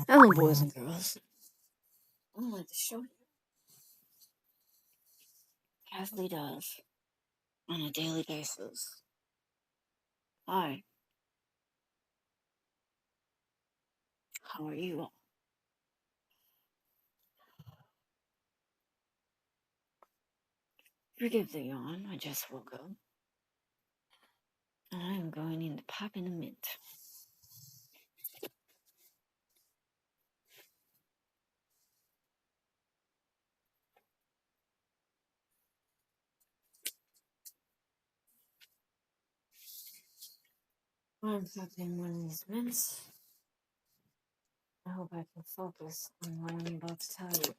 Hello, boys and girls. I'd like to show you what tazzlie does on a daily basis. Hi, how are you all? Forgive the yawn, I just woke up. And I am going in to pop in a mint. I'm popping one of these mints. I hope I can focus on what I'm about to tell you.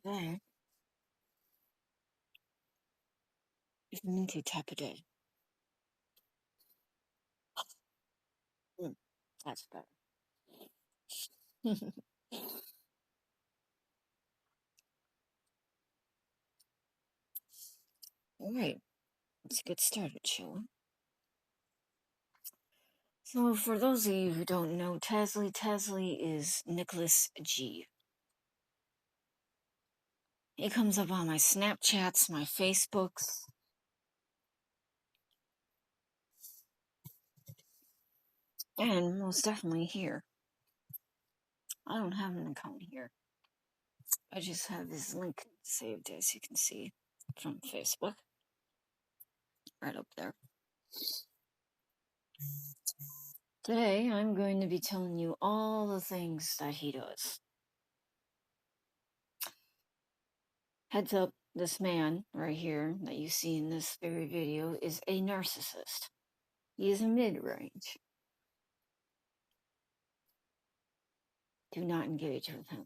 Today is minty type of day. That's better. Alright, let's get started, shall we? So, for those of you who don't know tazzlie is Nicholas G. He comes up on my Snapchats, my Facebooks. And most definitely here. I don't have an account here. I just have this link saved, as you can see, from Facebook. Right up there. Today, I'm going to be telling you all the things that he does. Heads up, this man right here that you see in this very video is a narcissist. He is a mid-range. Do not engage with him.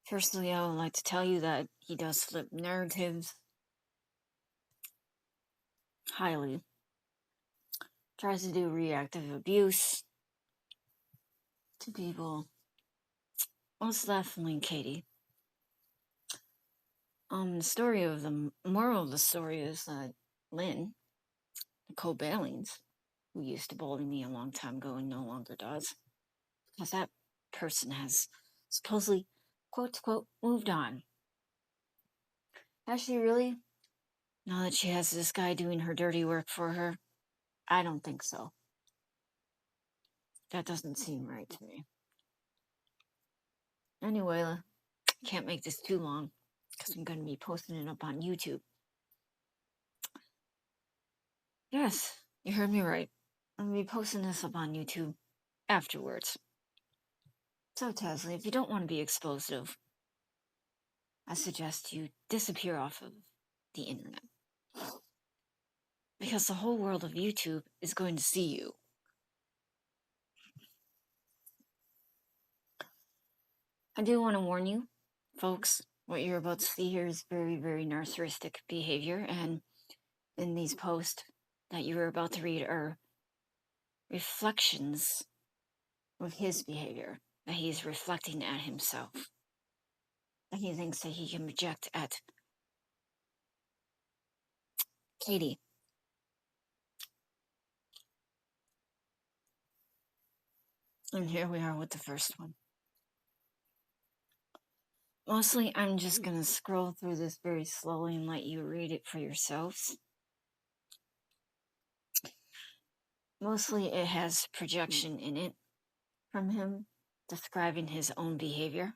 Firstly, I would like to tell you that he does flip narratives highly. Tries to do reactive abuse to people. Most definitely Katie. The moral of the story is that Lynn, Nicole Billings, who used to bully me a long time ago and no longer does, because that person has supposedly, quote to quote, moved on. Has she really? Now that she has this guy doing her dirty work for her? I don't think so. That doesn't seem right to me. Anyway, can't make this too long, because I'm going to be posting it up on YouTube. Yes, you heard me right. I'm going to be posting this up on YouTube afterwards. So, tazzlie, if you don't want to be exposed of, I suggest you disappear off of the internet. Because the whole world of YouTube is going to see you. I do want to warn you, folks, what you're about to see here is very, very narcissistic behavior, and in these posts that you are about to read are reflections of his behavior, that he's reflecting at himself, that he thinks that he can project at Katie. And here we are with the first one. Mostly, I'm just going to scroll through this very slowly and let you read it for yourselves. Mostly, it has projection in it from him, describing his own behavior.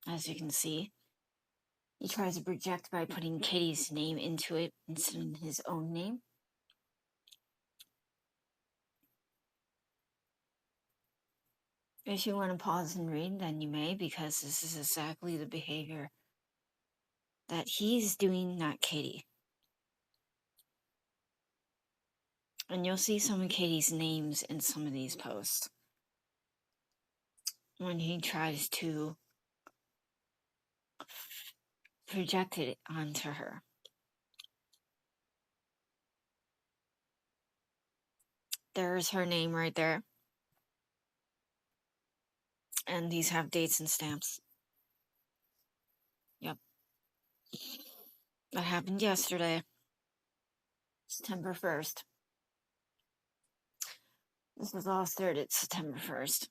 As you can see, he tries to project by putting Katie's name into it instead of his own name. If you want to pause and read, then you may, because this is exactly the behavior that he's doing, not Katie. And you'll see some of Katie's names in some of these posts when he tries to project it onto her. There's her name right there. And these have dates and stamps. Yep. That happened yesterday, September 1st. This was all started September 1st.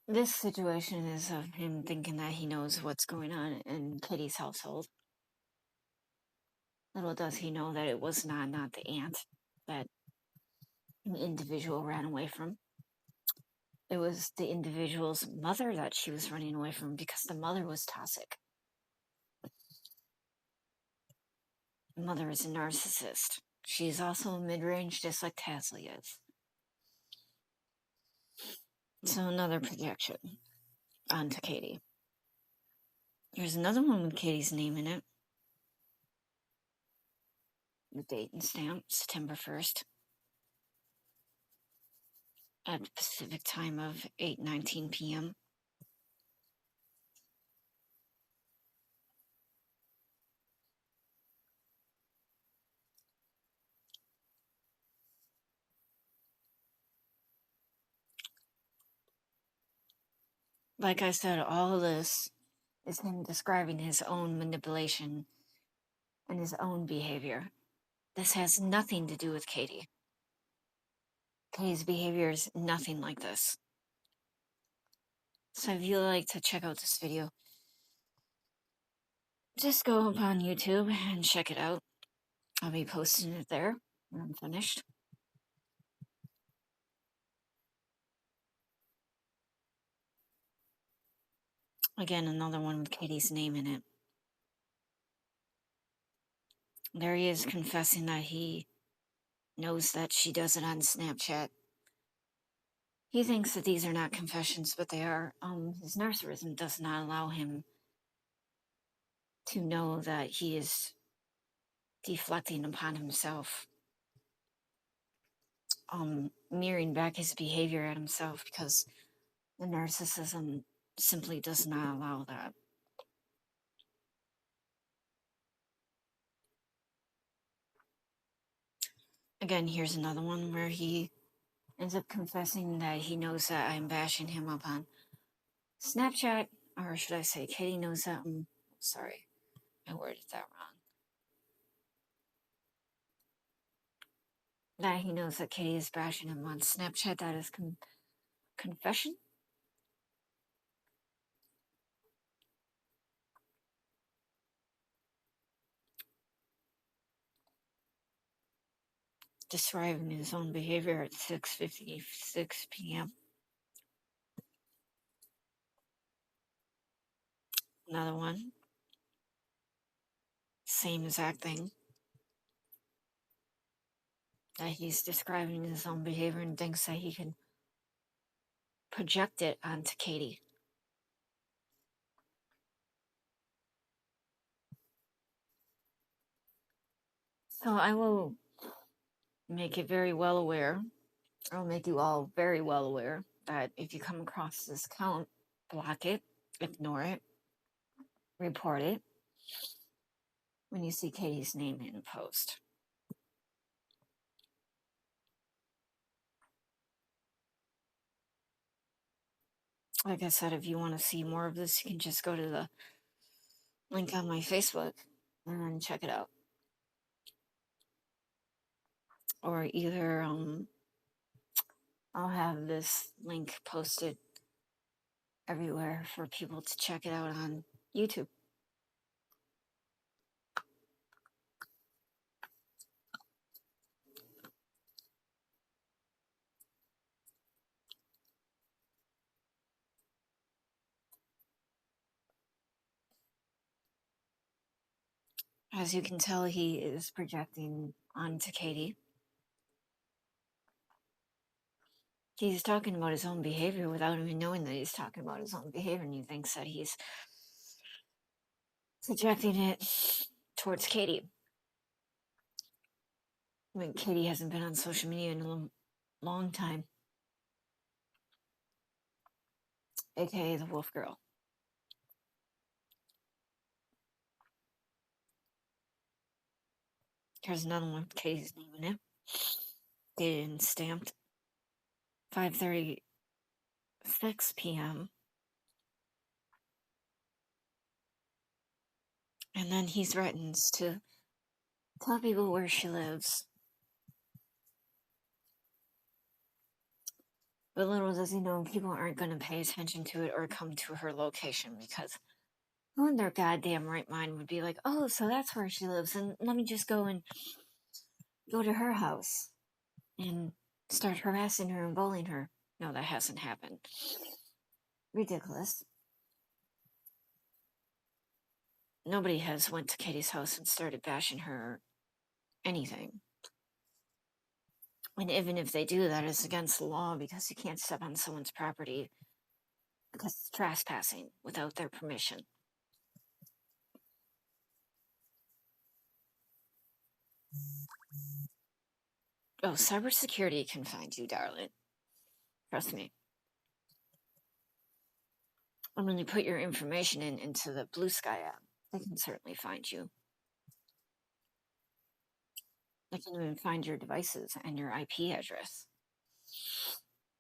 This situation is of him thinking that he knows what's going on in Kitty's household. Little does he know that it was not the aunt that an individual ran away from. It was the individual's mother that she was running away from because the mother was toxic. The mother is a narcissist. She is also mid-range, just like Tazzlie is. So another projection onto Katie. There's another one with Katie's name in it. The date and stamp, September 1st. At the Pacific time of 8:19 p.m. Like I said, all of this is him describing his own manipulation and his own behavior. This has nothing to do with Katie. Katie's behavior is nothing like this. So if you like to check out this video, just go up on YouTube and check it out. I'll be posting it there when I'm finished. Again, another one with Katie's name in it. There he is confessing that he knows that she does it on Snapchat. He thinks that these are not confessions, but they are. His narcissism does not allow him to know that he is deflecting upon himself, mirroring back his behavior at himself, because the narcissism simply does not allow that. Again, here's another one where he ends up confessing that he knows that I'm bashing him up on Snapchat, or should I say, Katie knows that. Sorry, I worded that wrong. That he knows that Katie is bashing him on Snapchat. That is confession. Describing his own behavior at 6:56 p.m. Another one. Same exact thing. That he's describing his own behavior and thinks that he can project it onto Katie. So I will make it very well aware, I'll make you all very well aware that if you come across this account, block it, ignore it, report it when you see Katie's name in a post. Like I said, if you want to see more of this, you can just go to the link on my Facebook and check it out. Or either I'll have this link posted everywhere for people to check it out on YouTube. As you can tell, he is projecting onto Katie. He's talking about his own behavior without even knowing that he's talking about his own behavior, and he thinks that he's projecting it towards Katie. I mean, Katie hasn't been on social media in a long time, aka the Wolf Girl. Here's another one with Katie's name in it. Dated and stamped 5:36 p.m. And then he threatens to tell people where she lives. But little does he know, people aren't going to pay attention to it or come to her location, because who in their goddamn right mind would be like, oh, so that's where she lives, and let me just go to her house and start harassing her and bullying her. No, that hasn't happened. Ridiculous. Nobody has went to Katie's house and started bashing her or anything. And even if they do, that is against the law, because you can't step on someone's property, because it's trespassing without their permission. Oh, cybersecurity can find you, darling. Trust me. And when you put your information into the Blue Sky app, they can certainly find you. They can even find your devices and your IP address.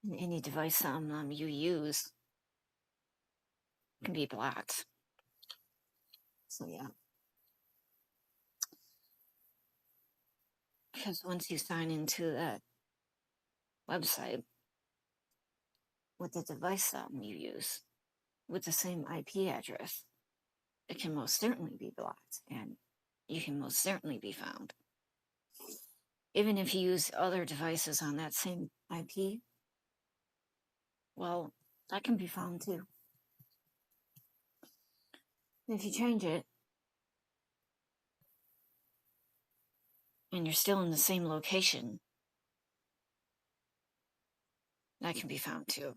And any device you use can be blocked. So yeah. Because once you sign into that website with the device you use with the same IP address, it can most certainly be blocked, and you can most certainly be found. Even if you use other devices on that same IP, well, that can be found too. If you change it and you're still in the same location, that can be found too.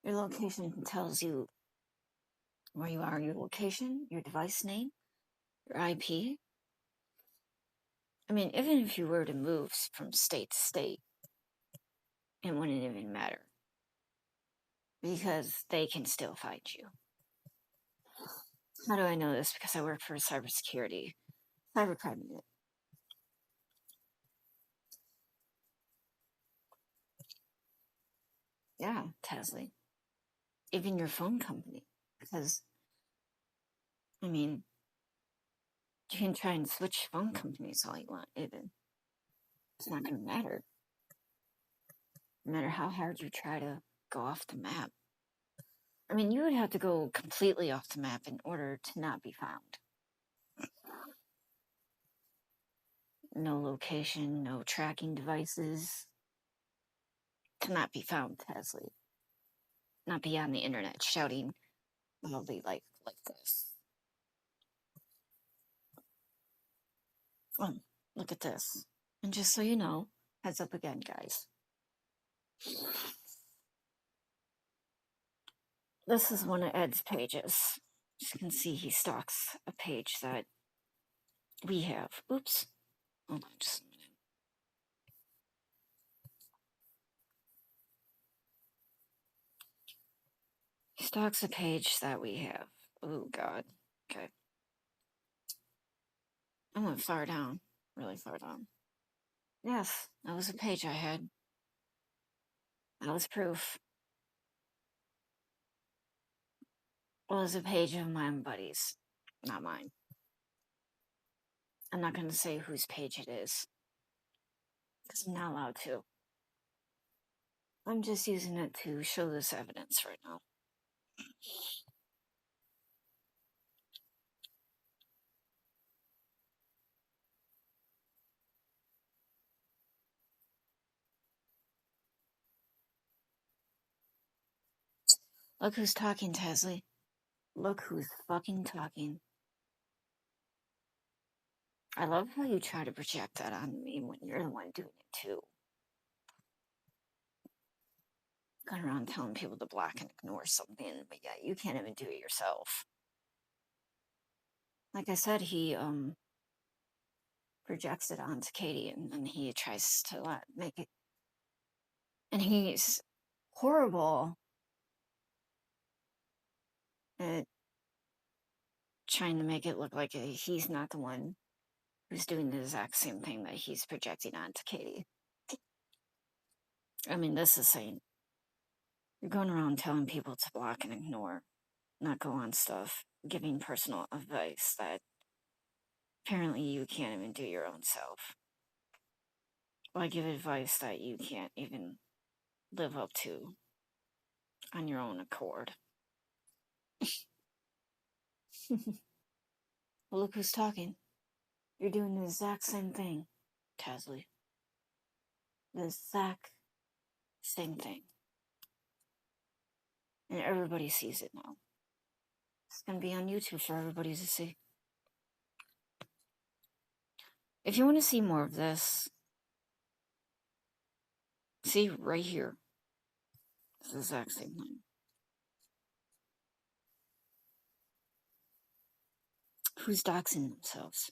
Your location tells you where you are, your location, your device name, your IP. I mean, even if you were to move from state to state, it wouldn't even matter, because they can still find you. How do I know this? Because I work for cybersecurity, cybercrime unit. Yeah, tazzlie. Even your phone company, because, I mean, you can try and switch phone companies all you want, even. It's not going to matter. No matter how hard you try to go off the map. I mean, you would have to go completely off the map in order to not be found. No location, no tracking devices. To not be found, tazzlie. Not be on the internet shouting loudly like this. Oh, look at this. And just so you know, heads up again, guys. This is one of Ed's pages. As you can see, he stalks a page that we have. Oops. Hold on just a minute. He stalks a page that we have. Oh, God. Okay. I went far down. Really far down. Yes, that was a page I had. That was proof. It was a page of my own buddies, not mine. I'm not going to say whose page it is, because I'm not allowed to. I'm just using it to show this evidence right now. Look who's talking, tazzlie. Look who's fucking talking. I love how you try to project that on me when you're the one doing it too. Going around telling people to block and ignore something, but yeah, you can't even do it yourself. Like I said, he projects it onto Katie, and then he tries to make it, and he's horrible at trying to make it look like he's not the one who's doing the exact same thing that he's projecting onto Katie. I mean, this is saying you're going around telling people to block and ignore, not go on stuff, giving personal advice that apparently you can't even do your own self. Why give advice that you can't even live up to on your own accord? Well, look who's talking. You're doing the exact same thing, Tazzlie. The exact same thing. And everybody sees it now. It's going to be on YouTube for everybody to see. If you want to see more of this, see right here. It's the exact same thing. Who's doxing themselves?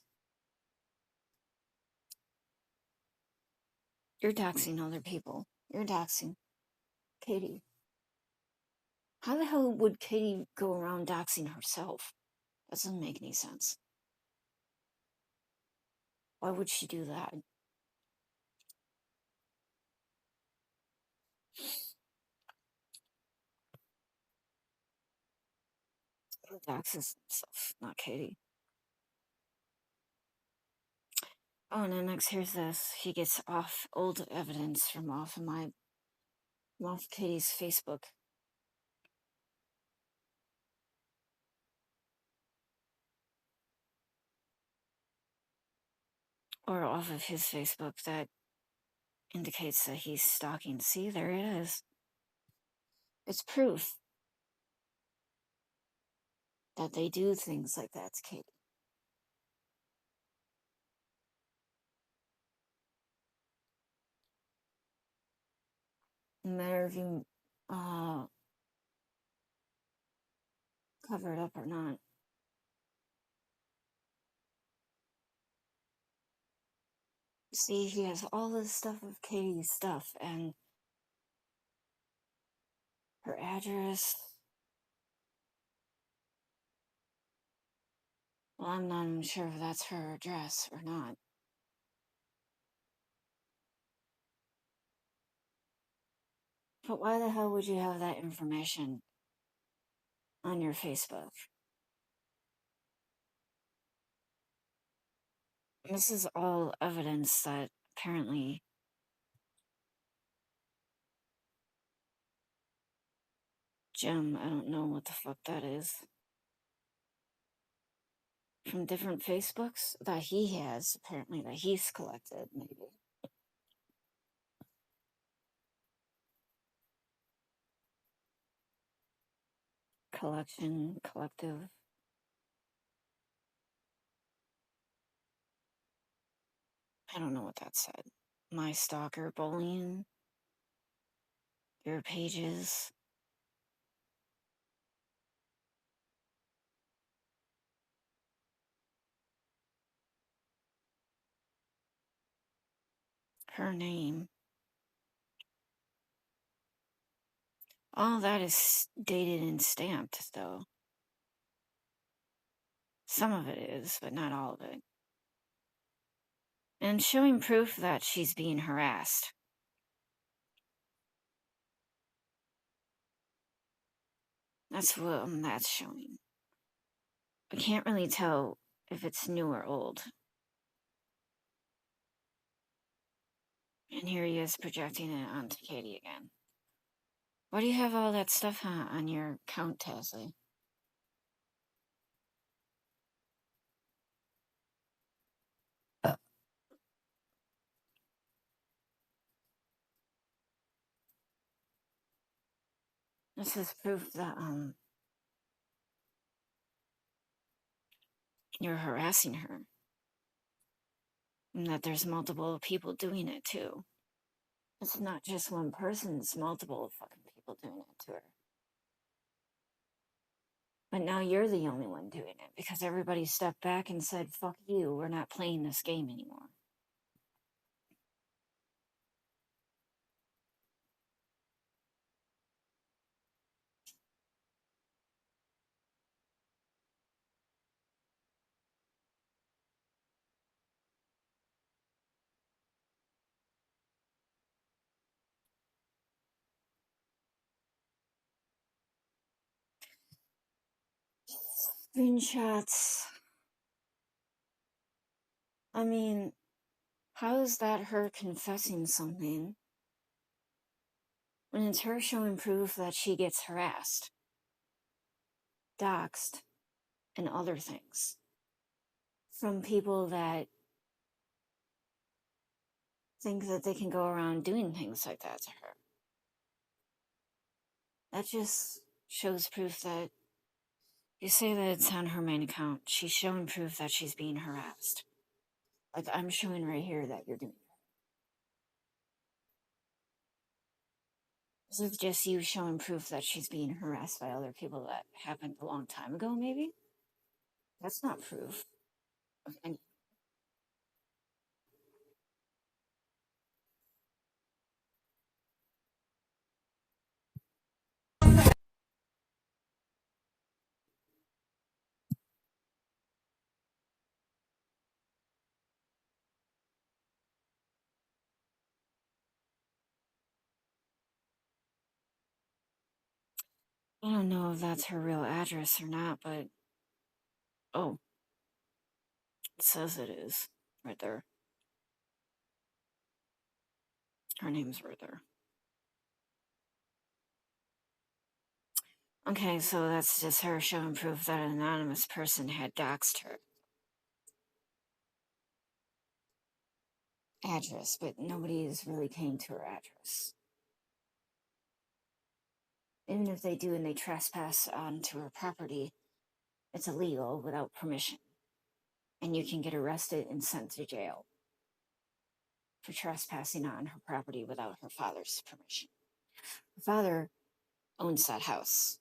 You're doxing other people. You're doxing Katie. How the hell would Katie go around doxing herself? That doesn't make any sense. Why would she do that? Who doxes himself? Not Katie. Oh, and then next, here's this. He gets off old evidence from off Katie's Facebook. Or off of his Facebook that indicates that he's stalking. See, there it is. It's proof that they do things like that to Katie. No matter if you cover it up or not. See, he has all this stuff of Katie's stuff and her address. Well, I'm not even sure if that's her address or not. But why the hell would you have that information on your Facebook? This is all evidence that apparently Jim, I don't know what the fuck that is, from different Facebooks that he has, apparently, that he's collected, maybe. Collective. I don't know what that said. My stalker bullying. Your pages. Her name. All that is dated and stamped, though. Some of it is, but not all of it. And showing proof that she's being harassed. That's what that's showing. I can't really tell if it's new or old. And here he is projecting it onto Katie again. Why do you have all that stuff on your account, tazzlie? This is proof that you're harassing her. And that there's multiple people doing it too. It's not just one person, it's multiple fucking people doing it to her. But now you're the only one doing it because everybody stepped back and said, fuck you, we're not playing this game anymore. Screenshots. I mean, how is that her confessing something when it's her showing proof that she gets harassed, doxxed, and other things from people that think that they can go around doing things like that to her? That just shows proof that you say that it's on her main account. She's showing proof that she's being harassed. Like I'm showing right here that you're doing it. This is just you showing proof that she's being harassed by other people that happened a long time ago, maybe? That's not proof of any. I don't know if that's her real address or not, but oh, it says it is right there. Her name's right there. Okay, so that's just her showing proof that an anonymous person had doxed her address, but nobody's really came to her address. Even if they do and they trespass onto her property, it's illegal without permission. And you can get arrested and sent to jail for trespassing on her property without her father's permission. Her father owns that house.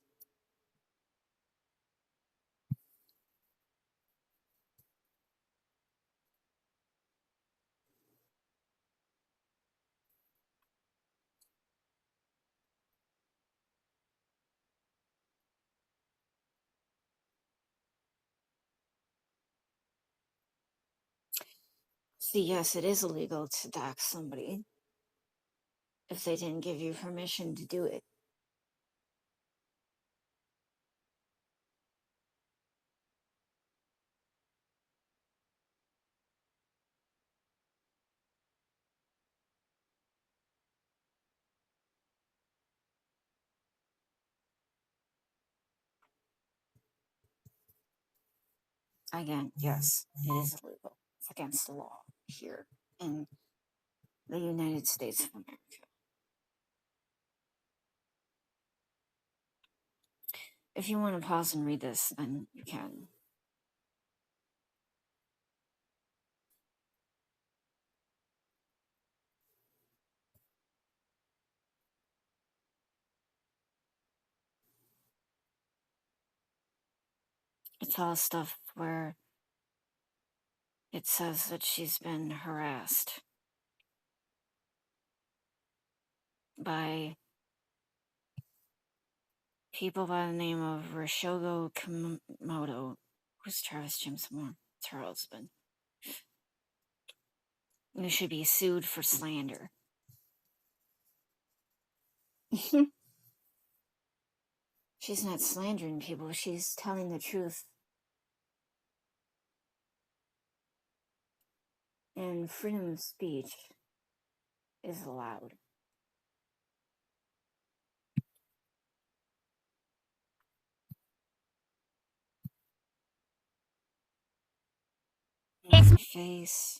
See, yes, it is illegal to dox somebody if they didn't give you permission to do it. Again, yes, it is illegal. It's against the law here in the United States of America. If you want to pause and read this, then you can. It's all stuff where it says that she's been harassed by people by the name of Rishogo Komodo. Who's Travis James Moore? It's her husband. You should be sued for slander. She's not slandering people, she's telling the truth. And freedom of speech is allowed. There's a face.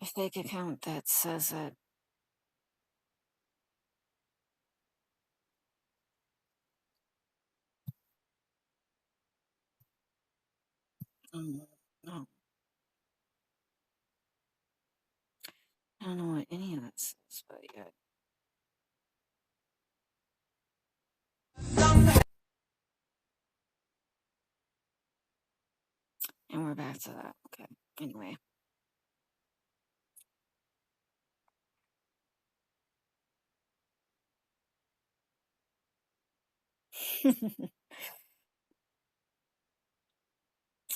A fake account that says that no, I don't know what any of that says, but yeah. And we're back to that. Okay. Anyway.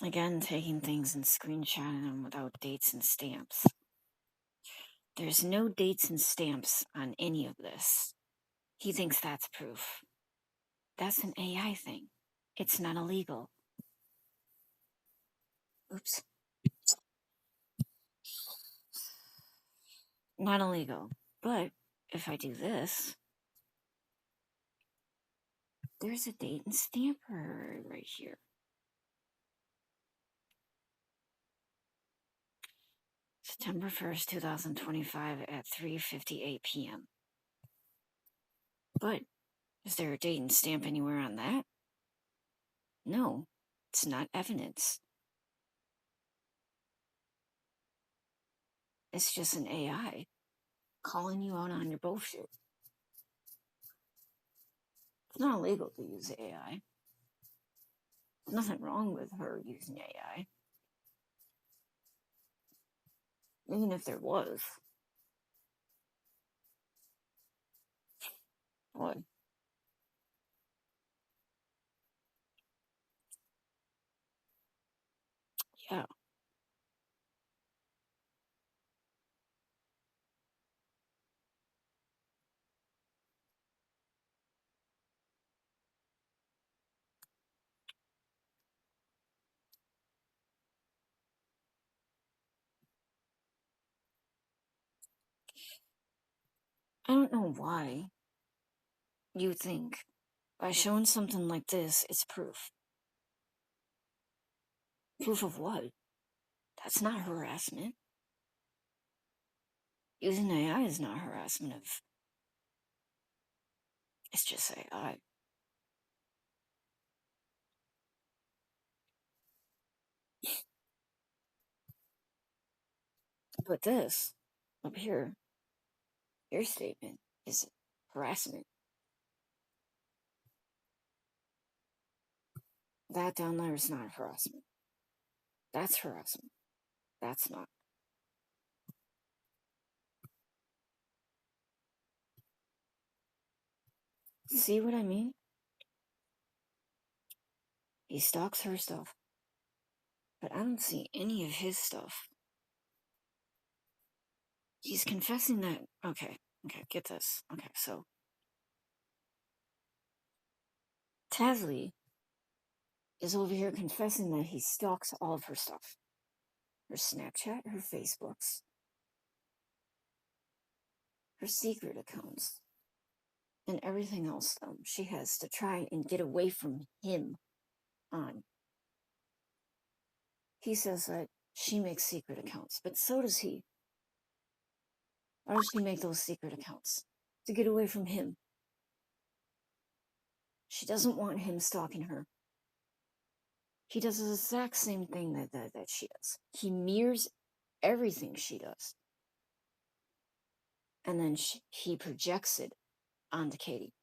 Again, taking things and screenshotting them without dates and stamps. There's no dates and stamps on any of this. He thinks that's proof. That's an AI thing. It's not illegal. Oops. Not illegal. But if I do this, there's a date and stamp right here. September 1st, 2025 at 3:58 p.m. But is there a date and stamp anywhere on that? No, it's not evidence. It's just an AI calling you out on your bullshit. It's not illegal to use AI. There's nothing wrong with her using AI. Even if there was. What? Yeah. I don't know why you think by showing something like this, it's proof. Proof of what? That's not harassment. Using AI is not harassment of. It's just AI. But this, up here, your statement is harassment. That down there is not harassment. That's harassment. That's not. See what I mean? He stalks her stuff. But I don't see any of his stuff. He's confessing that. Okay, get this. Okay, so Tazzlie is over here confessing that he stalks all of her stuff. Her Snapchat, her Facebooks, her secret accounts, and everything else she has to try and get away from him on. He says that she makes secret accounts, but so does he. Why does she make those secret accounts? To get away from him. She doesn't want him stalking her. He does the exact same thing that she does. He mirrors everything she does. And then he projects it onto Katie.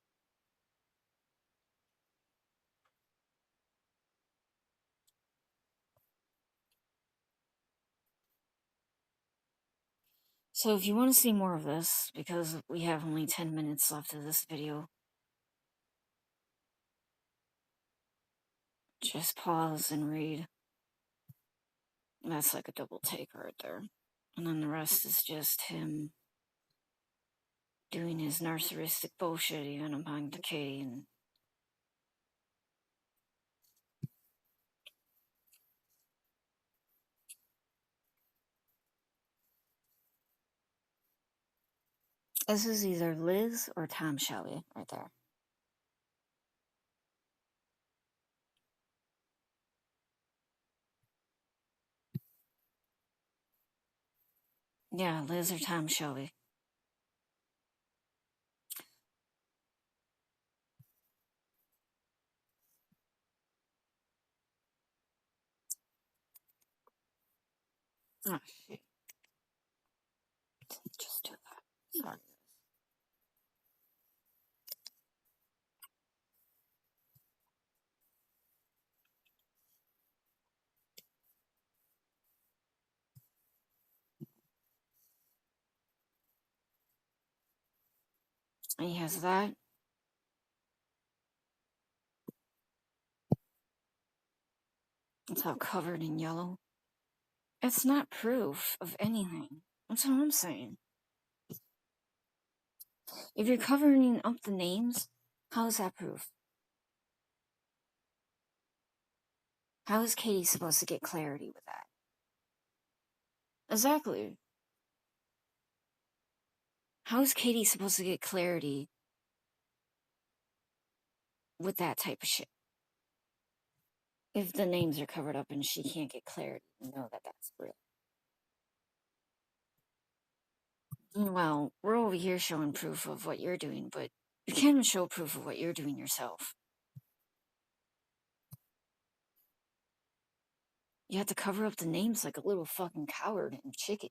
So if you want to see more of this, because we have only 10 minutes left of this video, just pause and read. That's like a double take right there. And then the rest is just him doing his narcissistic bullshit even among the Katie. And this is either Liz or Tom Shelley right there. Yeah, Liz or Tom Shelley. Oh, shit. Just do that. Sorry. And he has that. It's all covered in yellow. It's not proof of anything. That's what I'm saying. If you're covering up the names, how is that proof? How is Katie supposed to get clarity with that? Exactly. How is Katie supposed to get clarity with that type of shit? If the names are covered up and she can't get clarity to know that that's real. Well, we're over here showing proof of what you're doing, but you can't show proof of what you're doing yourself. You have to cover up the names like a little fucking coward and chicken.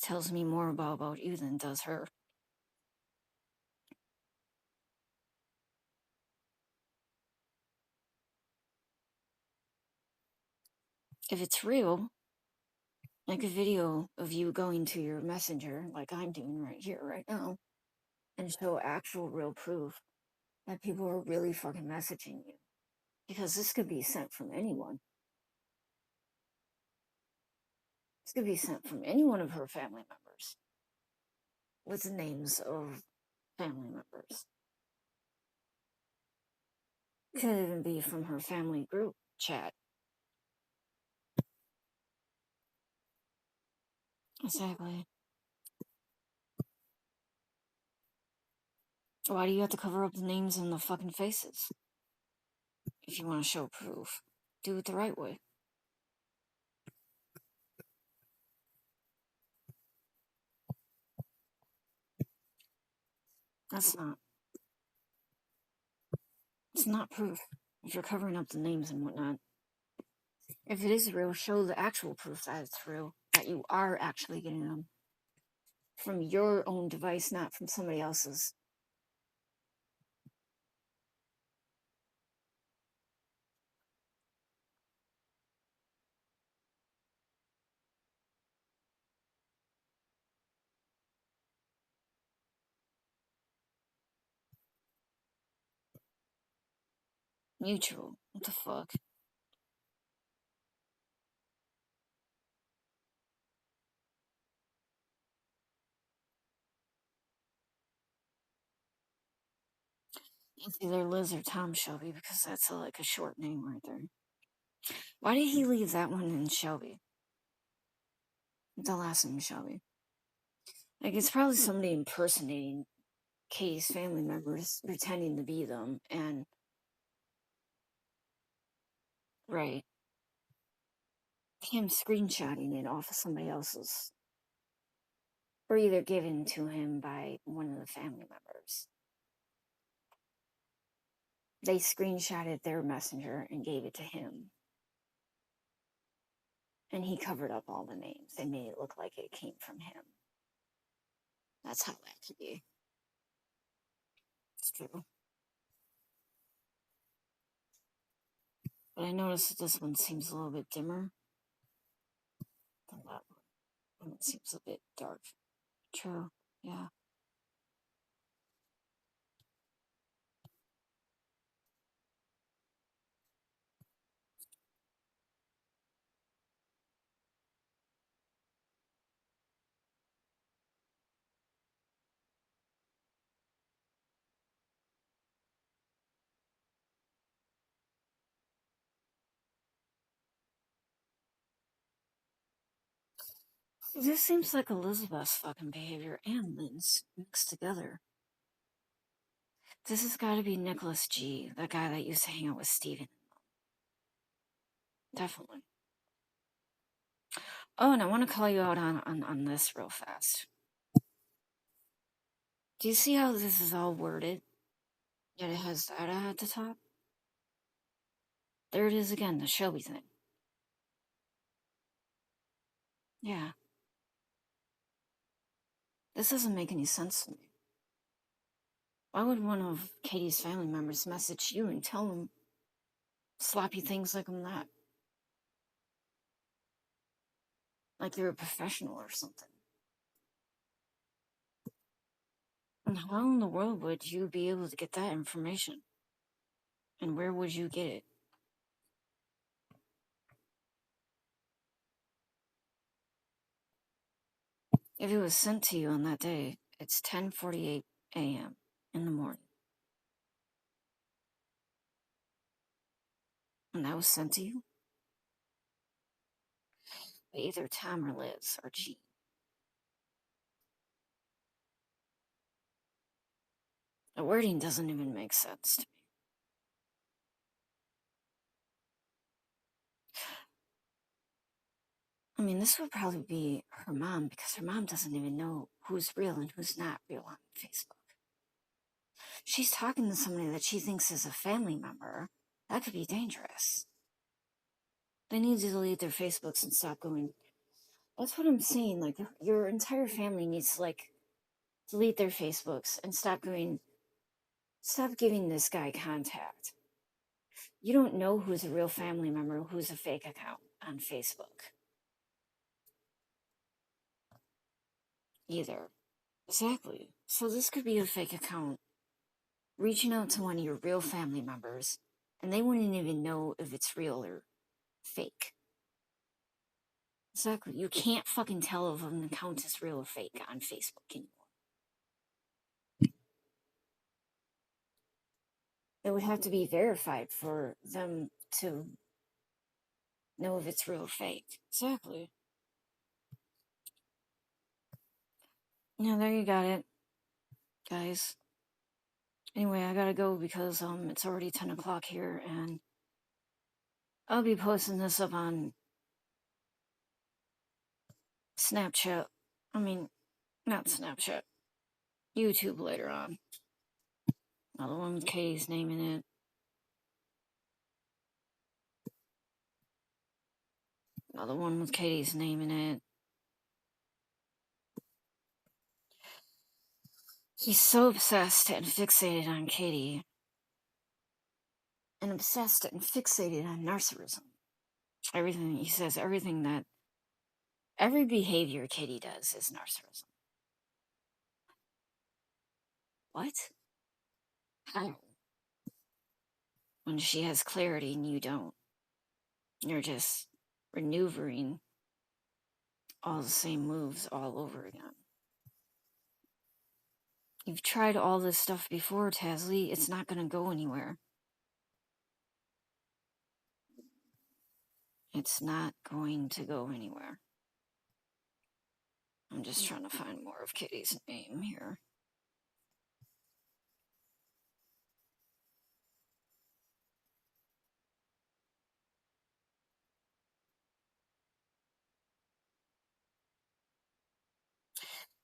Tells me more about you than does her. If it's real, like a video of you going to your messenger, like I'm doing right here, right now, and show actual real proof that people are really fucking messaging you. Because this could be sent from anyone. This could be sent from any one of her family members with the names of family members. Could even be from her family group chat. Exactly. Why do you have to cover up the names and the fucking faces? If you want to show proof, do it the right way. That's not. It's not proof. If you're covering up the names and whatnot. If it is real, show the actual proof that it's real. That you are actually getting them from your own device, not from somebody else's. Mutual. What the fuck? It's either Liz or Tom Shelby because that's like a short name right there. Why did he leave that one in Shelby? The last name Shelby. Like it's probably somebody impersonating Katie's family members, pretending to be them, and right, him screenshotting it off of somebody else's, or either given to him by one of the family members. They screenshotted their messenger and gave it to him. And he covered up all the names and made it look like it came from him. That's how that could be. It's true. But I noticed that this one seems a little bit dimmer than that one. And it seems a bit dark. True. Yeah. This seems like Elizabeth's fucking behavior and Lynn's mixed together. This has got to be Nicholas G., the guy that used to hang out with Steven. Definitely. Oh, and I want to call you out on this real fast. Do you see how this is all worded? Yet it has that at the top? There it is again, the Shelby thing. Yeah. This doesn't make any sense to me. Why would one of Katie's family members message you and tell them sloppy things like I'm that? Like you're a professional or something. And how in the world would you be able to get that information? And where would you get it? If it was sent to you on that day, it's 10:48 a.m. in the morning. And that was sent to you by either Tom or Liz or Jean. The wording doesn't even make sense to me. I mean, this would probably be her mom because her mom doesn't even know who's real and who's not real on Facebook. She's talking to somebody that she thinks is a family member. That could be dangerous. They need to delete their Facebooks and stop going. That's what I'm saying. Like, your entire family needs to, like, delete their Facebooks and stop giving this guy contact. You don't know who's a real family member, who's a fake account on Facebook. Either. Exactly. So this could be a fake account reaching out to one of your real family members, and they wouldn't even know if it's real or fake. Exactly. You can't fucking tell if an account is real or fake on Facebook anymore. It would have to be verified for them to know if it's real or fake. Exactly. Yeah, there you got it, guys. Anyway, I gotta go because it's already 10 o'clock here, and I'll be posting this up on Snapchat. I mean, not Snapchat. YouTube later on. Another one with Katie's name in it. Another one with Katie's name in it. He's so obsessed and fixated on Katie. And obsessed and fixated on narcissism. Everything he says, every behavior Katie does is narcissism. What? How? When she has clarity and you don't. You're just maneuvering all the same moves all over again. You've tried all this stuff before, Tazzlie. It's not going to go anywhere. It's not going to go anywhere. I'm just trying to find more of Kitty's name here.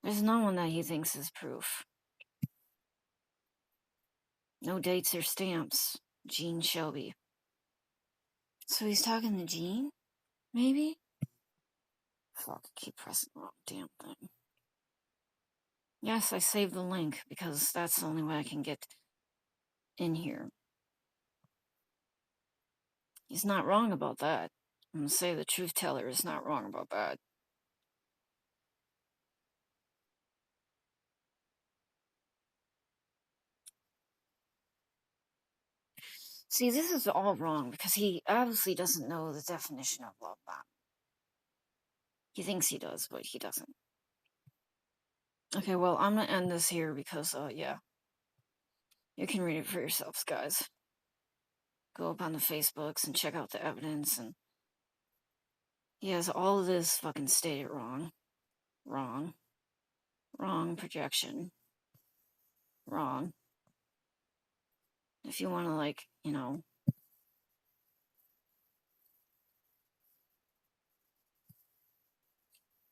There's no one that he thinks is proof. No dates or stamps. Jean Shelby. So he's talking to Jean? Maybe? Fuck, I keep pressing the wrong damn thing. Yes, I saved the link because that's the only way I can get in here. He's not wrong about that. I'm gonna say the truth teller is not wrong about that. See, this is all wrong because he obviously doesn't know the definition of love bomb. He thinks he does, but he doesn't. Okay, well, I'm gonna end this here because, yeah. You can read it for yourselves, guys. Go up on the Facebooks and check out the evidence, and he has all of this fucking stated wrong. Wrong. Wrong projection. Wrong. If you want to, like, you know,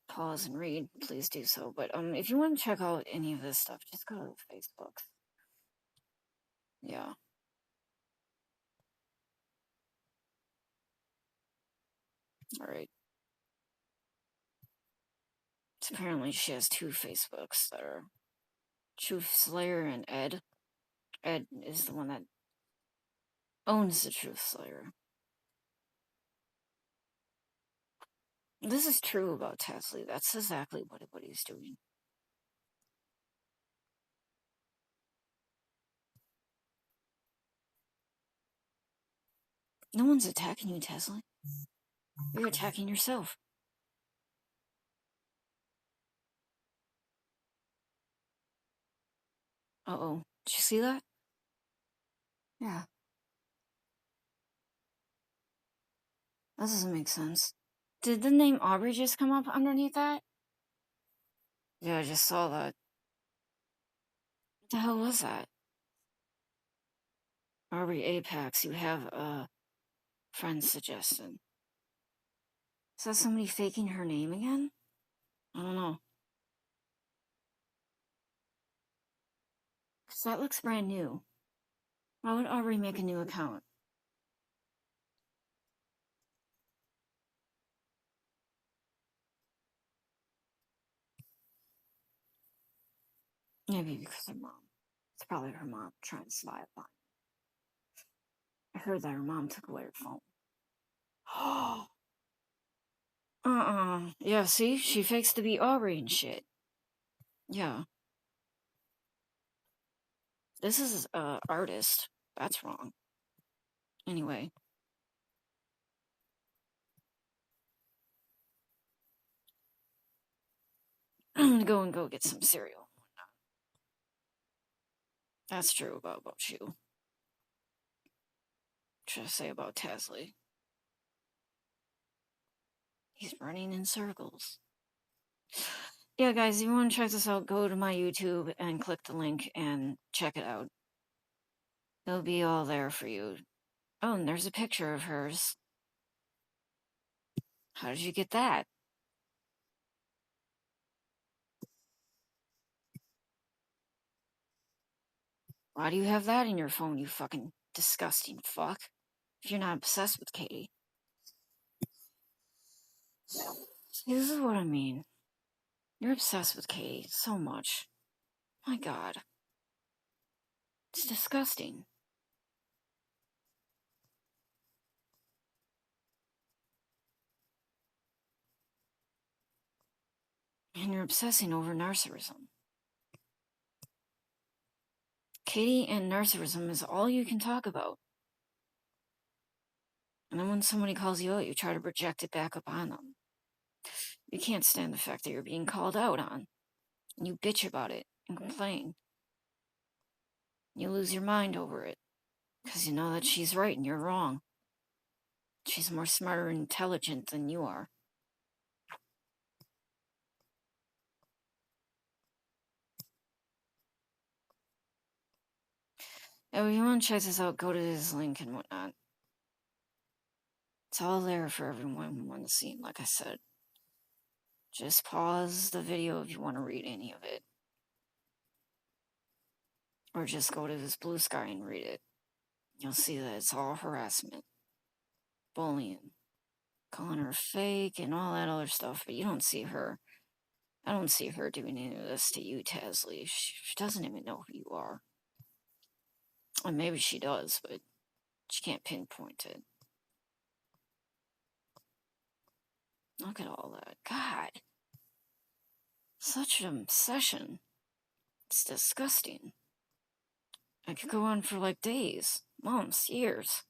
pause and read, please do so. But if you want to check out any of this stuff, just go to the Facebook. Yeah. All right. So apparently she has two Facebooks that are Truth Slayer and Ed. Ed is the one that owns the Truth Slayer. This is true about Tazzlie. That's exactly what he's doing. No one's attacking you, Tazzlie. You're attacking yourself. Uh-oh. Did you see that? Yeah. That doesn't make sense. Did the name Aubrey just come up underneath that? Yeah, I just saw that. What the hell was that? Aubrey Apex, you have a friend suggestion. Is that somebody faking her name again? I don't know. Because that looks brand new. Why would Aubrey make a new account? Maybe because her mom. It's probably her mom trying to slide up on her. I heard that her mom took away her phone. Yeah, see? She fakes to be Aubrey and shit. Yeah. This is artist. That's wrong. Anyway. I'm gonna go get some cereal. That's true about you. What should I say about Tazzlie? He's running in circles. Yeah, guys, if you want to check this out, go to my YouTube and click the link and check it out. It'll be all there for you. Oh, and there's a picture of hers. How did you get that? Why do you have that in your phone, you fucking disgusting fuck? If you're not obsessed with Katie. See, this is what I mean. You're obsessed with Katie so much. My God. It's disgusting. And you're obsessing over narcissism. Katie and narcissism is all you can talk about. And then when somebody calls you out, you try to project it back up on them. You can't stand the fact that you're being called out on. And you bitch about it and complain. You lose your mind over it. Because you know that she's right and you're wrong. She's more smarter and intelligent than you are. If you want to check this out, go to his link and whatnot. It's all there for everyone who wants to see, like I said. Just pause the video if you want to read any of it. Or just go to this Blue Sky and read it. You'll see that it's all harassment, bullying, calling her fake and all that other stuff, but you don't see her. I don't see her doing any of this to you, Tazzlie. She doesn't even know who you are. And maybe she does, but she can't pinpoint it. Look at all that. God. Such an obsession. It's disgusting. I could go on for like days, months, years.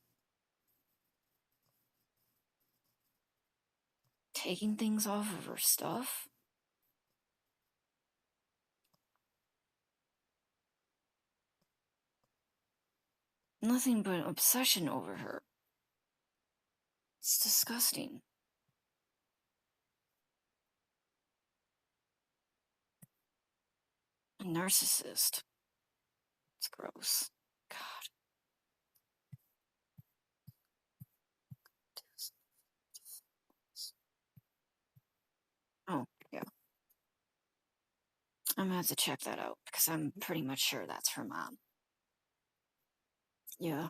Taking things off of her stuff? Nothing but obsession over her. It's disgusting. A narcissist. It's gross. God. Oh, yeah. I'm gonna have to check that out because I'm pretty much sure that's her mom. Yeah.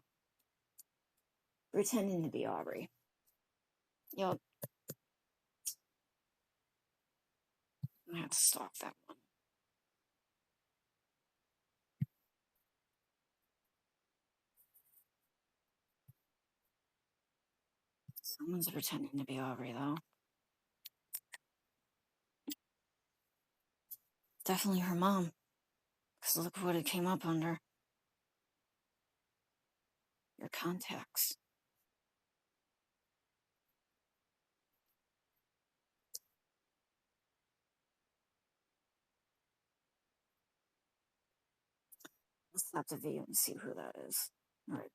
Pretending to be Aubrey. Yup. I'm gonna have to stalk that one. Someone's pretending to be Aubrey, though. Definitely her mom. Because look what it came up under. Your contacts. Stop the video and see who that is. All right.